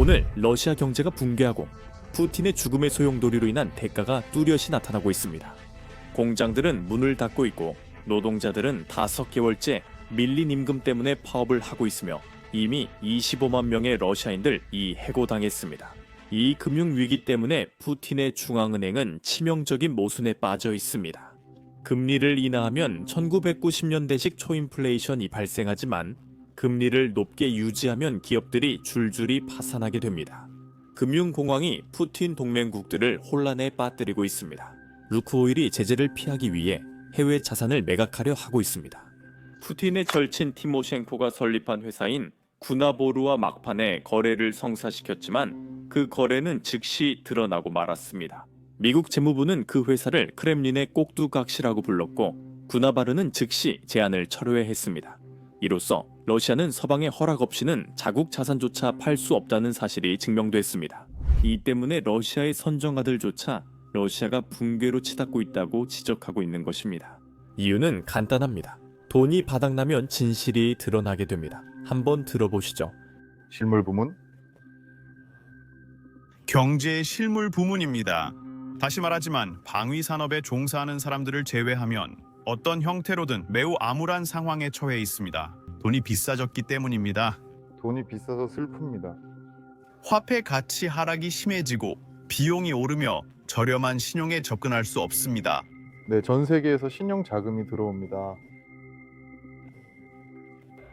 오늘 러시아 경제가 붕괴하고 푸틴의 죽음의 소용돌이로 인한 대가가 뚜렷이 나타나고 있습니다. 공장들은 문을 닫고 있고 노동자들은 5개월째 밀린 임금 때문에 파업을 하고 있으며 이미 25만 명의 러시아인들 해고당했습니다. 이 금융위기 때문에 푸틴의 중앙은행은 치명적인 모순에 빠져 있습니다. 금리를 인하하면 1990년대식 초인플레이션이 발생하지만 금리를 높게 유지하면 기업들이 줄줄이 파산하게 됩니다. 금융공황이 푸틴 동맹국들을 혼란에 빠뜨리고 있습니다. 루크오일이 제재를 피하기 위해 해외 자산을 매각하려 하고 있습니다. 푸틴의 절친 티모셴코가 설립한 회사인 구나보루와 막판에 거래를 성사시켰지만 그 거래는 즉시 드러나고 말았습니다. 미국 재무부는 그 회사를 크렘린의 꼭두각시라고 불렀고 구나바르는 즉시 제안을 철회했습니다. 이로써 러시아는 서방의 허락 없이는 자국 자산조차 팔 수 없다는 사실이 증명됐습니다. 이 때문에 러시아의 선정아들조차 러시아가 붕괴로 치닫고 있다고 지적하고 있는 것입니다. 이유는 간단합니다. 돈이 바닥나면 진실이 드러나게 됩니다. 한번 들어보시죠. 실물 부문? 경제의 실물 부문입니다. 다시 말하지만 방위 산업에 종사하는 사람들을 제외하면 어떤 형태로든 매우 암울한 상황에 처해 있습니다. 돈이 비싸졌기 때문입니다. 돈이 비싸서 슬픕니다. 화폐 가치 하락이 심해지고 비용이 오르며 저렴한 신용에 접근할 수 없습니다. 네, 전 세계에서 신용 자금이 들어옵니다.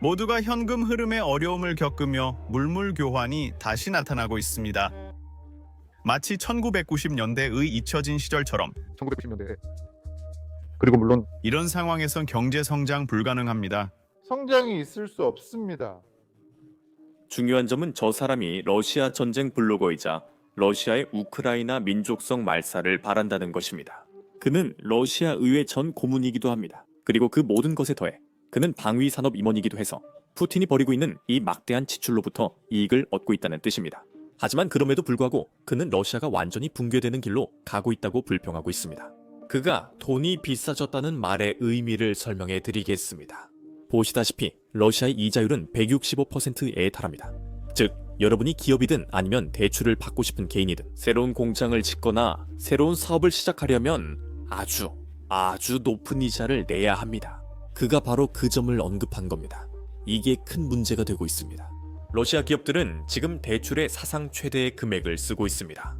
모두가 현금 흐름에 어려움을 겪으며 물물 교환이 다시 나타나고 있습니다. 마치 1990년대의 잊혀진 시절처럼 1990년대에. 그리고 물론 이런 상황에선 경제 성장 불가능합니다. 성장이 있을 수 없습니다. 중요한 점은 저 사람이 러시아 전쟁 블로거이자 러시아의 우크라이나 민족성 말살을 바란다는 것입니다. 그는 러시아 의회 전 고문이기도 합니다. 그리고 그 모든 것에 더해 그는 방위 산업 임원이기도 해서 푸틴이 벌이고 있는 이 막대한 지출로부터 이익을 얻고 있다는 뜻입니다. 하지만 그럼에도 불구하고 그는 러시아가 완전히 붕괴되는 길로 가고 있다고 불평하고 있습니다. 그가 돈이 비싸졌다는 말의 의미를 설명해 드리겠습니다. 보시다시피 러시아의 이자율은 165%에 달합니다. 즉 여러분이 기업이든 아니면 대출을 받고 싶은 개인이든 새로운 공장을 짓거나 새로운 사업을 시작하려면 아주 높은 이자를 내야 합니다. 그가 바로 그 점을 언급한 겁니다. 이게 큰 문제가 되고 있습니다. 러시아 기업들은 지금 대출의 사상 최대의 금액을 쓰고 있습니다.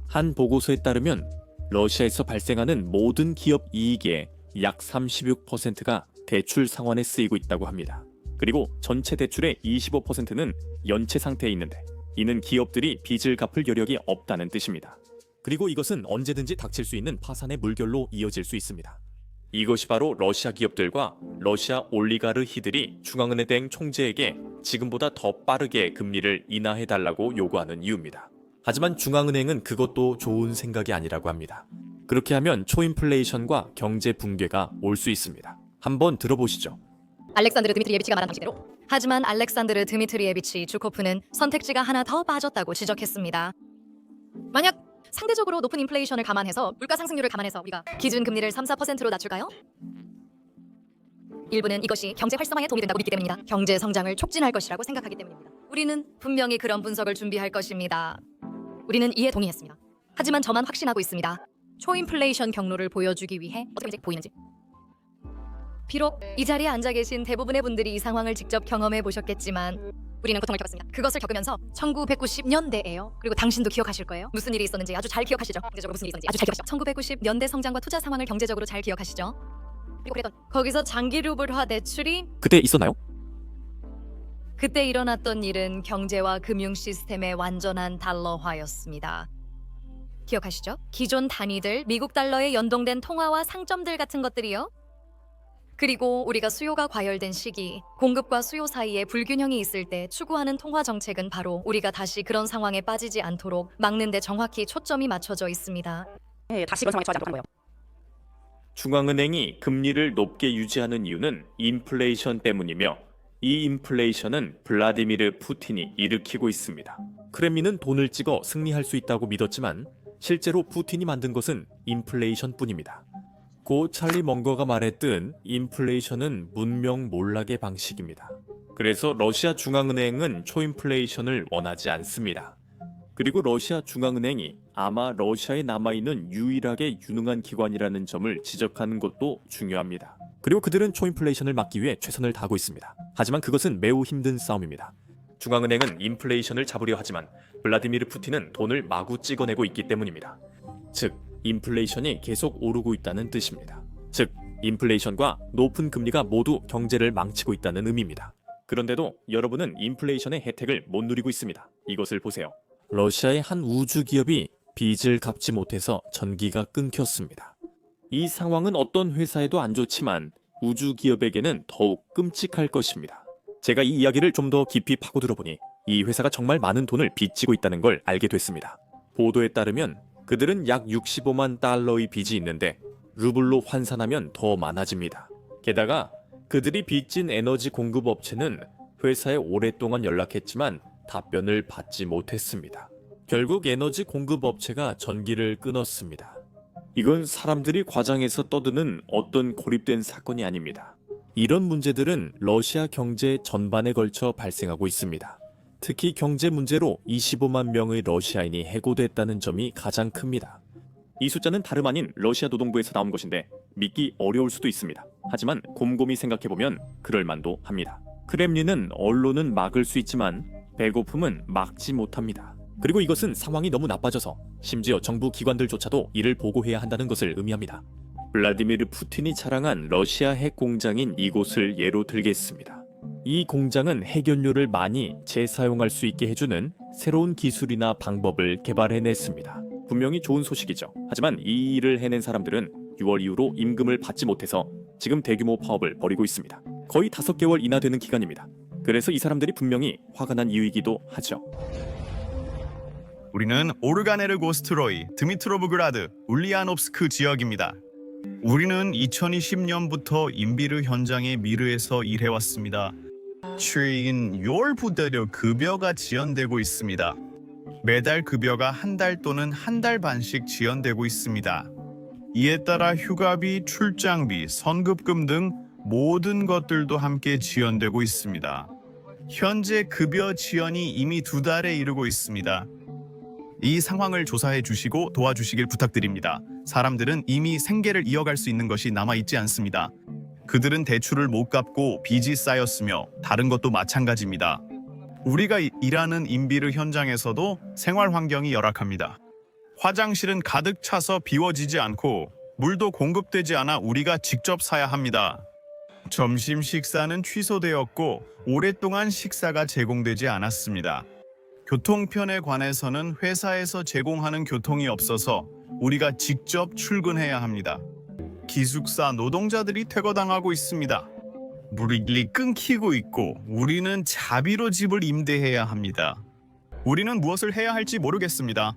한 보고서에 따르면 러시아에서 발생하는 모든 기업 이익의 약 36%가 대출 상환에 쓰이고 있다고 합니다. 그리고 전체 대출의 25%는 연체 상태에 있는데 이는 기업들이 빚을 갚을 여력이 없다는 뜻입니다. 그리고 이것은 언제든지 닥칠 수 있는 파산의 물결로 이어질 수 있습니다. 이것이 바로 러시아 기업들과 러시아 올리가르히들이 중앙은행 총재에게 지금보다 더 빠르게 금리를 인하해달라고 요구하는 이유입니다. 하지만 중앙은행은 그것도 좋은 생각이 아니라고 합니다. 그렇게 하면 초인플레이션과 경제 붕괴가 올 수 있습니다. 한번 들어보시죠. 알렉산드르 드미트리예비치가 말한 방식대로. 하지만 알렉산드르 드미트리예비치 주코프는 선택지가 하나 더 빠졌다고 지적했습니다. 만약 상대적으로 높은 인플레이션을 감안해서 물가 상승률을 감안해서 우리가 기준 금리를 3-4%로 낮출까요? 일부는 이것이 경제 활성화에 도움이 된다고 믿기 때문입니다. 경제 성장을 촉진할 것이라고 생각하기 때문입니다. 우리는 분명히 그런 분석을 준비할 것입니다. 우리는 이에 동의했습니다. 하지만 저만 확신하고 있습니다. 초인플레이션 경로를 보여주기 위해 어떻게 보이는지. 비록 이 자리에 앉아 계신 대부분의 분들이 이 상황을 직접 경험해 보셨겠지만 우리는 고통을 겪었습니다. 그것을 겪으면서 1990년대예요. 그리고 당신도 기억하실 거예요. 무슨 일이 있었는지 아주 잘 기억하시죠. 경제적으로 무슨 일이 있었는지 아주 잘 기억하시죠. 1990년대 성장과 투자 상황을 경제적으로 잘 기억하시죠. 그리고 그랬던 거기서 장기 루블화 대출이 그때 있었나요? 그때 일어났던 일은 경제와 금융 시스템의 완전한 달러화였습니다. 기억하시죠? 기존 단위들, 미국 달러에 연동된 통화와 상점들 같은 것들이요. 그리고 우리가 수요가 과열된 시기, 공급과 수요 사이에 불균형이 있을 때 추구하는 통화 정책은 바로 우리가 다시 그런 상황에 빠지지 않도록 막는 데 정확히 초점이 맞춰져 있습니다. 다시 그런 상황에 처하지 않도록 하는 거예요. 중앙은행이 금리를 높게 유지하는 이유는 인플레이션 때문이며 이 인플레이션은 블라디미르 푸틴이 일으키고 있습니다. 크렘린은 돈을 찍어 승리할 수 있다고 믿었지만 실제로 푸틴이 만든 것은 인플레이션뿐입니다. 고 찰리 멍거가 말했듯 인플레이션은 문명몰락의 방식입니다. 그래서 러시아 중앙은행은 초인플레이션을 원하지 않습니다. 그리고 러시아 중앙은행이 아마 러시아에 남아있는 유일하게 유능한 기관이라는 점을 지적하는 것도 중요합니다. 그리고 그들은 초인플레이션을 막기 위해 최선을 다하고 있습니다. 하지만 그것은 매우 힘든 싸움입니다. 중앙은행은 인플레이션을 잡으려 하지만 블라디미르 푸틴은 돈을 마구 찍어내고 있기 때문입니다. 즉, 인플레이션이 계속 오르고 있다는 뜻입니다. 즉, 인플레이션과 높은 금리가 모두 경제를 망치고 있다는 의미입니다. 그런데도 여러분은 인플레이션의 혜택을 못 누리고 있습니다. 이것을 보세요. 러시아의 한 우주 기업이 빚을 갚지 못해서 전기가 끊겼습니다. 이 상황은 어떤 회사에도 안 좋지만 우주 기업에게는 더욱 끔찍할 것입니다. 제가 이 이야기를 좀 더 깊이 파고들어보니 이 회사가 정말 많은 돈을 빚지고 있다는 걸 알게 됐습니다. 보도에 따르면 그들은 약 65만 달러의 빚이 있는데 루블로 환산하면 더 많아집니다. 게다가 그들이 빚진 에너지 공급 업체는 회사에 오랫동안 연락했지만 답변을 받지 못했습니다. 결국 에너지 공급 업체가 전기를 끊었습니다. 이건 사람들이 과장해서 떠드는 어떤 고립된 사건이 아닙니다. 이런 문제들은 러시아 경제 전반에 걸쳐 발생하고 있습니다. 특히 경제 문제로 25만 명의 러시아인이 해고됐다는 점이 가장 큽니다. 이 숫자는 다름 아닌 러시아 노동부에서 나온 것인데 믿기 어려울 수도 있습니다. 하지만 곰곰이 생각해보면 그럴만도 합니다. 크렘린은 언론은 막을 수 있지만 배고픔은 막지 못합니다. 그리고 이것은 상황이 너무 나빠져서 심지어 정부 기관들조차도 이를 보고해야 한다는 것을 의미합니다. 블라디미르 푸틴이 자랑한 러시아 핵 공장인 이곳을 예로 들겠습니다. 이 공장은 핵연료를 많이 재사용할 수 있게 해주는 새로운 기술이나 방법을 개발해냈습니다. 분명히 좋은 소식이죠. 하지만 이 일을 해낸 사람들은 6월 이후로 임금을 받지 못해서 지금 대규모 파업을 벌이고 있습니다. 거의 5개월 이나 되는 기간입니다. 그래서 이 사람들이 분명히 화가 난 이유이기도 하죠. 우리는 오르가네르고스트로이, 드미트로브그라드, 울리아노프스크 지역입니다. 우리는 2020년부터 인비르 현장의 미르에서 일해왔습니다. 최근 6월부터 급여가 지연되고 있습니다. 매달 급여가 한 달 또는 한 달 반씩 지연되고 있습니다. 이에 따라 휴가비, 출장비, 선급금 등 모든 것들도 함께 지연되고 있습니다. 현재 급여 지연이 이미 2달에 이르고 있습니다. 이 상황을 조사해 주시고 도와주시길 부탁드립니다. 사람들은 이미 생계를 이어갈 수 있는 것이 남아있지 않습니다. 그들은 대출을 못 갚고 빚이 쌓였으며 다른 것도 마찬가지입니다. 우리가 일하는 인비르 현장에서도 생활 환경이 열악합니다. 화장실은 가득 차서 비워지지 않고 물도 공급되지 않아 우리가 직접 사야 합니다. 점심 식사는 취소되었고 오랫동안 식사가 제공되지 않았습니다. 교통편에 관해서는 회사에서 제공하는 교통이 없어서 우리가 직접 출근해야 합니다. 기숙사 노동자들이 퇴거당하고 있습니다. 물이 끊기고 있고 우리는 자비로 집을 임대해야 합니다. 우리는 무엇을 해야 할지 모르겠습니다.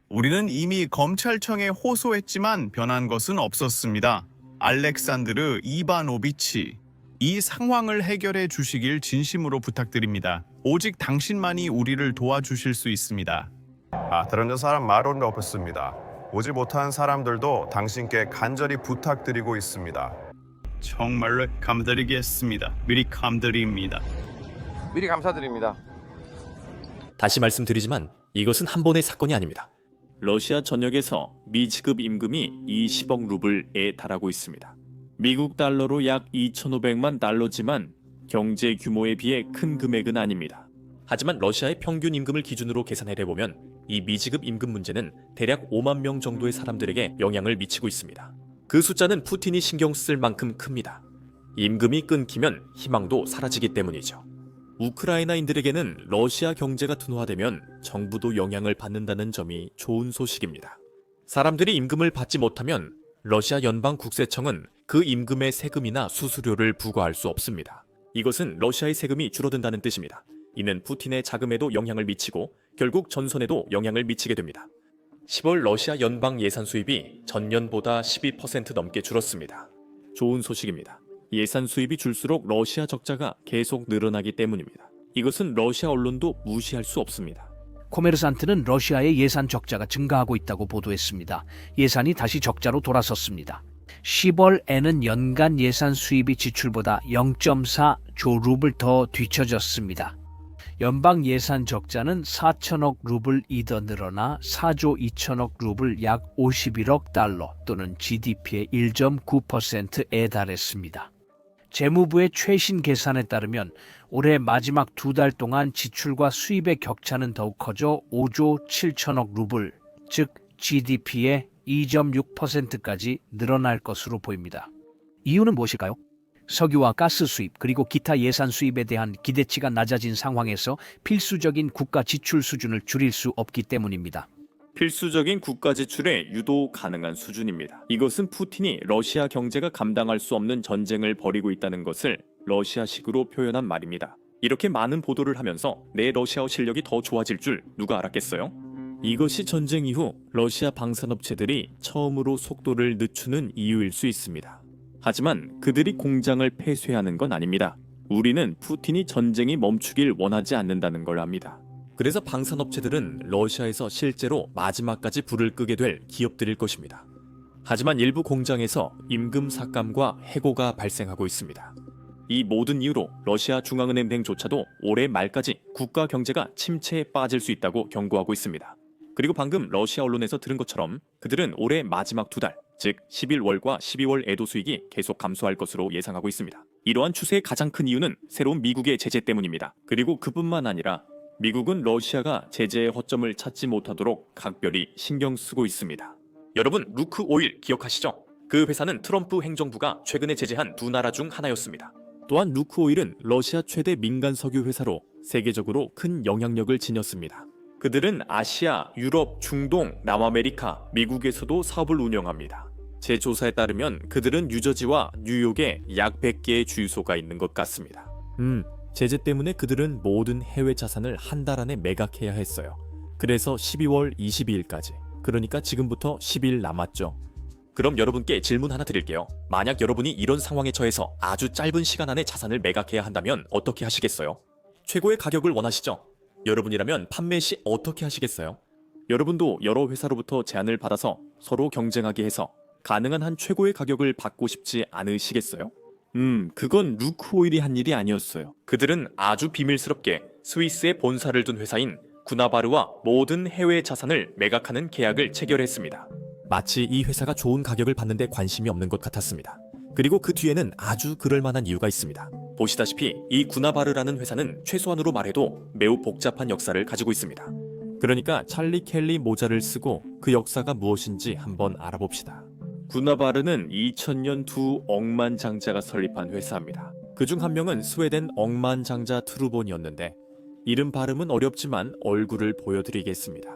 우리는 이미 검찰청에 호소했지만 변한 것은 없었습니다. 알렉산드르 이바노비치, 이 상황을 해결해 주시길 진심으로 부탁드립니다. 오직 당신만이 우리를 도와주실 수 있습니다. 다른 사람 말은 없습니다. 오지 못한 사람들도 당신께 간절히 부탁드리고 있습니다. 정말로 감사드리겠습니다. 미리 감사드립니다. 미리 감사드립니다. 다시 말씀드리지만 이것은 한 번의 사건이 아닙니다. 러시아 전역에서 미지급 임금이 20억 루블에 달하고 있습니다. 미국 달러로 약 2,500만 달러지만 경제 규모에 비해 큰 금액은 아닙니다. 하지만 러시아의 평균 임금을 기준으로 계산해보면 이 미지급 임금 문제는 대략 5만 명 정도의 사람들에게 영향을 미치고 있습니다. 그 숫자는 푸틴이 신경 쓸 만큼 큽니다. 임금이 끊기면 희망도 사라지기 때문이죠. 우크라이나인들에게는 러시아 경제가 둔화되면 정부도 영향을 받는다는 점이 좋은 소식입니다. 사람들이 임금을 받지 못하면 러시아 연방 국세청은 그 임금의 세금이나 수수료를 부과할 수 없습니다. 이것은 러시아의 세금이 줄어든다는 뜻입니다. 이는 푸틴의 자금에도 영향을 미치고 결국 전선에도 영향을 미치게 됩니다. 10월 러시아 연방 예산 수입이 전년보다 12% 넘게 줄었습니다. 좋은 소식입니다. 예산 수입이 줄수록 러시아 적자가 계속 늘어나기 때문입니다. 이것은 러시아 언론도 무시할 수 없습니다. 코메르산트는 러시아의 예산 적자가 증가하고 있다고 보도했습니다. 예산이 다시 적자로 돌아섰습니다. 10월에는 연간 예산 수입이 지출보다 0.4조 루블 더 뒤처졌습니다. 연방 예산 적자는 4천억 루블이 더 늘어나 4조 2천억 루블 약 51억 달러 또는 GDP의 1.9%에 달했습니다. 재무부의 최신 계산에 따르면 올해 마지막 2달 동안 지출과 수입의 격차는 더욱 커져 5조 7천억 루블, 즉 GDP의 2.6%까지 늘어날 것으로 보입니다. 이유는 무엇일까요? 석유와 가스 수입 그리고 기타 예산 수입에 대한 기대치가 낮아진 상황에서 필수적인 국가 지출 수준을 줄일 수 없기 때문입니다. 필수적인 국가 지출에 유도 가능한 수준입니다. 이것은 푸틴이 러시아 경제가 감당할 수 없는 전쟁을 벌이고 있다는 것을 러시아식으로 표현한 말입니다. 이렇게 많은 보도를 하면서 내 러시아어 실력이 더 좋아질 줄 누가 알았겠어요? 이것이 전쟁 이후 러시아 방산업체들이 처음으로 속도를 늦추는 이유일 수 있습니다. 하지만 그들이 공장을 폐쇄하는 건 아닙니다. 우리는 푸틴이 전쟁이 멈추길 원하지 않는다는 걸 압니다. 그래서 방산업체들은 러시아에서 실제로 마지막까지 불을 끄게 될 기업들일 것입니다. 하지만 일부 공장에서 임금 삭감과 해고가 발생하고 있습니다. 이 모든 이유로 러시아 중앙은행조차도 올해 말까지 국가 경제가 침체에 빠질 수 있다고 경고하고 있습니다. 그리고 방금 러시아 언론에서 들은 것처럼 그들은 올해 마지막 2달, 즉 11월과 12월 애도 수익이 계속 감소할 것으로 예상하고 있습니다. 이러한 추세의 가장 큰 이유는 새로운 미국의 제재 때문입니다. 그리고 그뿐만 아니라 미국은 러시아가 제재의 허점을 찾지 못하도록 각별히 신경 쓰고 있습니다. 여러분, 루크 오일 기억하시죠? 그 회사는 트럼프 행정부가 최근에 제재한 두 나라 중 하나였습니다. 또한 루크 오일은 러시아 최대 민간 석유 회사로 세계적으로 큰 영향력을 지녔습니다. 그들은 아시아, 유럽, 중동, 남아메리카, 미국에서도 사업을 운영합니다. 제 조사에 따르면 그들은 뉴저지와 뉴욕에 약 100개의 주유소가 있는 것 같습니다. 제재 때문에 그들은 모든 해외 자산을 한 달 안에 매각해야 했어요. 그래서 12월 22일까지, 그러니까 지금부터 10일 남았죠. 그럼 여러분께 질문 하나 드릴게요. 만약 여러분이 이런 상황에 처해서 아주 짧은 시간 안에 자산을 매각해야 한다면 어떻게 하시겠어요? 최고의 가격을 원하시죠? 여러분이라면 판매 시 어떻게 하시겠어요? 여러분도 여러 회사로부터 제안을 받아서 서로 경쟁하게 해서 가능한 한 최고의 가격을 받고 싶지 않으시겠어요? 그건 루크 오일이 한 일이 아니었어요. 그들은 아주 비밀스럽게 스위스에 본사를 둔 회사인 구나바르와 모든 해외 자산을 매각하는 계약을 체결했습니다. 마치 이 회사가 좋은 가격을 받는데 관심이 없는 것 같았습니다. 그리고 그 뒤에는 아주 그럴만한 이유가 있습니다. 보시다시피 이 구나바르라는 회사는 최소한으로 말해도 매우 복잡한 역사를 가지고 있습니다. 그러니까 찰리 켈리 모자를 쓰고 그 역사가 무엇인지 한번 알아봅시다. 구나바르는 2000년 두 억만장자가 설립한 회사입니다. 그중 한 명은 스웨덴 억만장자 트루본이었는데 이름 발음은 어렵지만 얼굴을 보여드리겠습니다.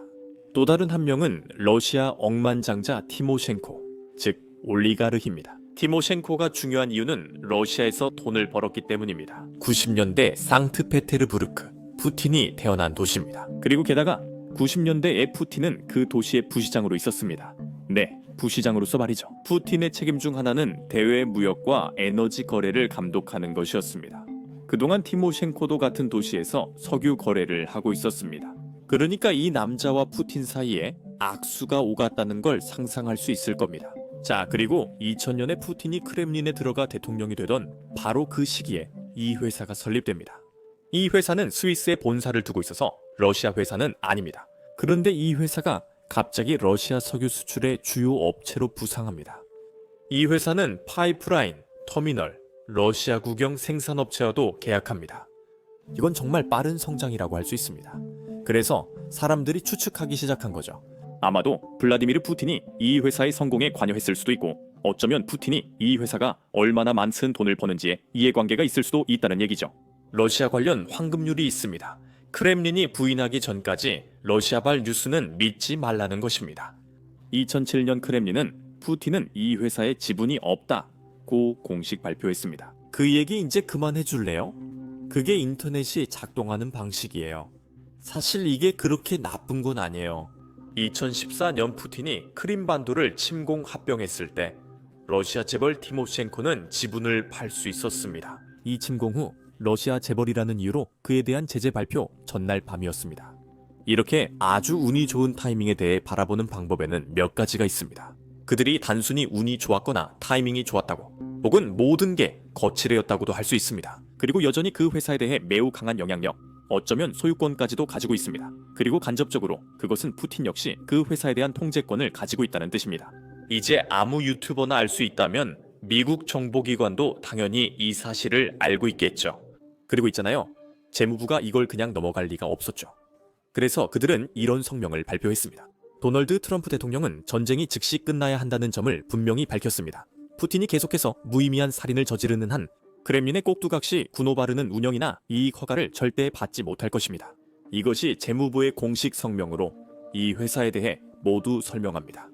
또 다른 한 명은 러시아 억만장자 티모셴코, 즉 올리가르히입니다. 티모셴코가 중요한 이유는 러시아에서 돈을 벌었기 때문입니다. 90년대 상트페테르부르크, 푸틴이 태어난 도시입니다. 그리고 게다가 90년대에 푸틴은 그 도시의 부시장으로 있었습니다. 네, 부시장으로서 말이죠. 푸틴의 책임 중 하나는 대외 무역과 에너지 거래를 감독하는 것이었습니다. 그동안 티모셴코도 같은 도시에서 석유 거래를 하고 있었습니다. 그러니까 이 남자와 푸틴 사이에 악수가 오갔다는 걸 상상할 수 있을 겁니다. 자, 그리고 2000년에 푸틴이 크렘린에 들어가 대통령이 되던 바로 그 시기에 이 회사가 설립됩니다. 이 회사는 스위스에 본사를 두고 있어서 러시아 회사는 아닙니다. 그런데 이 회사가 갑자기 러시아 석유 수출의 주요 업체로 부상합니다. 이 회사는 파이프라인, 터미널, 러시아 국영 생산업체와도 계약합니다. 이건 정말 빠른 성장이라고 할 수 있습니다. 그래서 사람들이 추측하기 시작한 거죠. 아마도 블라디미르 푸틴이 이 회사의 성공에 관여했을 수도 있고 어쩌면 푸틴이 이 회사가 얼마나 많은 돈을 버는지에 이해관계가 있을 수도 있다는 얘기죠. 러시아 관련 황금률이 있습니다. 크렘린이 부인하기 전까지 러시아발 뉴스는 믿지 말라는 것입니다. 2007년 크렘린은 푸틴은 이 회사에 지분이 없다고 공식 발표했습니다. 그 얘기 이제 그만해 줄래요? 그게 인터넷이 작동하는 방식이에요. 사실 이게 그렇게 나쁜 건 아니에요. 2014년 푸틴이 크림반도를 침공 합병했을 때 러시아 재벌 티모셴코는 지분을 팔 수 있었습니다. 이 침공 후 러시아 재벌이라는 이유로 그에 대한 제재 발표 전날 밤이었습니다. 이렇게 아주 운이 좋은 타이밍에 대해 바라보는 방법에는 몇 가지가 있습니다. 그들이 단순히 운이 좋았거나 타이밍이 좋았다고, 혹은 모든 게 거칠애였다고도 할 수 있습니다. 그리고 여전히 그 회사에 대해 매우 강한 영향력, 어쩌면 소유권까지도 가지고 있습니다. 그리고 간접적으로 그것은 푸틴 역시 그 회사에 대한 통제권을 가지고 있다는 뜻입니다. 이제 아무 유튜버나 알 수 있다면 미국 정보기관도 당연히 이 사실을 알고 있겠죠. 그리고 있잖아요. 재무부가 이걸 그냥 넘어갈 리가 없었죠. 그래서 그들은 이런 성명을 발표했습니다. 도널드 트럼프 대통령은 전쟁이 즉시 끝나야 한다는 점을 분명히 밝혔습니다. 푸틴이 계속해서 무의미한 살인을 저지르는 한 크렘린의 꼭두각시 군호 바르는 운영이나 이익 허가를 절대 받지 못할 것입니다. 이것이 재무부의 공식 성명으로 이 회사에 대해 모두 설명합니다.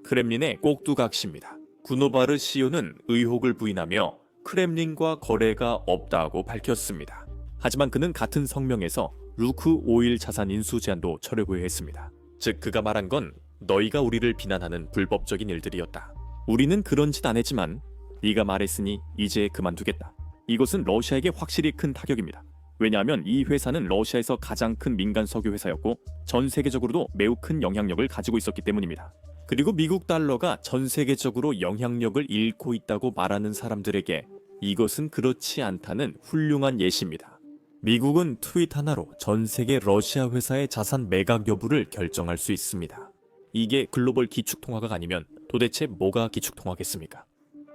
크렘린의 꼭두각시입니다. 구노바르 CEO는 의혹을 부인하며 크렘린과 거래가 없다고 밝혔습니다. 하지만 그는 같은 성명에서 루크 오일 자산 인수 제한도 철회했습니다. 즉 그가 말한 건 너희가 우리를 비난하는 불법적인 일들이었다. 우리는 그런 짓 안 했지만 네가 말했으니 이제 그만두겠다. 이것은 러시아에게 확실히 큰 타격입니다. 왜냐하면 이 회사는 러시아에서 가장 큰 민간 석유 회사였고 전 세계적으로도 매우 큰 영향력을 가지고 있었기 때문입니다. 그리고 미국 달러가 전 세계적으로 영향력을 잃고 있다고 말하는 사람들에게 이것은 그렇지 않다는 훌륭한 예시입니다. 미국은 트윗 하나로 전 세계 러시아 회사의 자산 매각 여부를 결정할 수 있습니다. 이게 글로벌 기축통화가 아니면 도대체 뭐가 기축통화겠습니까?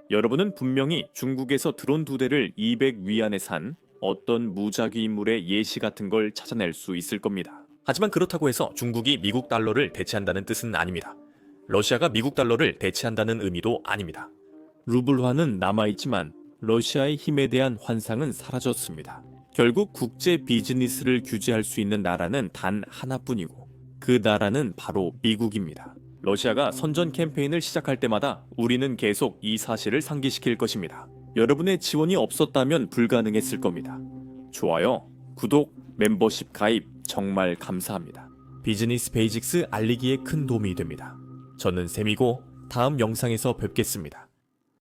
여러분은 분명히 중국에서 드론 2대를 200위안에 산 어떤 무작위 인물의 예시 같은 걸 찾아낼 수 있을 겁니다. 하지만 그렇다고 해서 중국이 미국 달러를 대체한다는 뜻은 아닙니다. 러시아가 미국 달러를 대체한다는 의미도 아닙니다. 루블화는 남아있지만 러시아의 힘에 대한 환상은 사라졌습니다. 결국 국제 비즈니스를 규제할 수 있는 나라는 단 하나뿐이고 그 나라는 바로 미국입니다. 러시아가 선전 캠페인을 시작할 때마다 우리는 계속 이 사실을 상기시킬 것입니다. 여러분의 지원이 없었다면 불가능했을 겁니다. 좋아요, 구독, 멤버십 가입 정말 감사합니다. 비즈니스 베이직스 알리기에 큰 도움이 됩니다. 저는 샘이고 다음 영상에서 뵙겠습니다.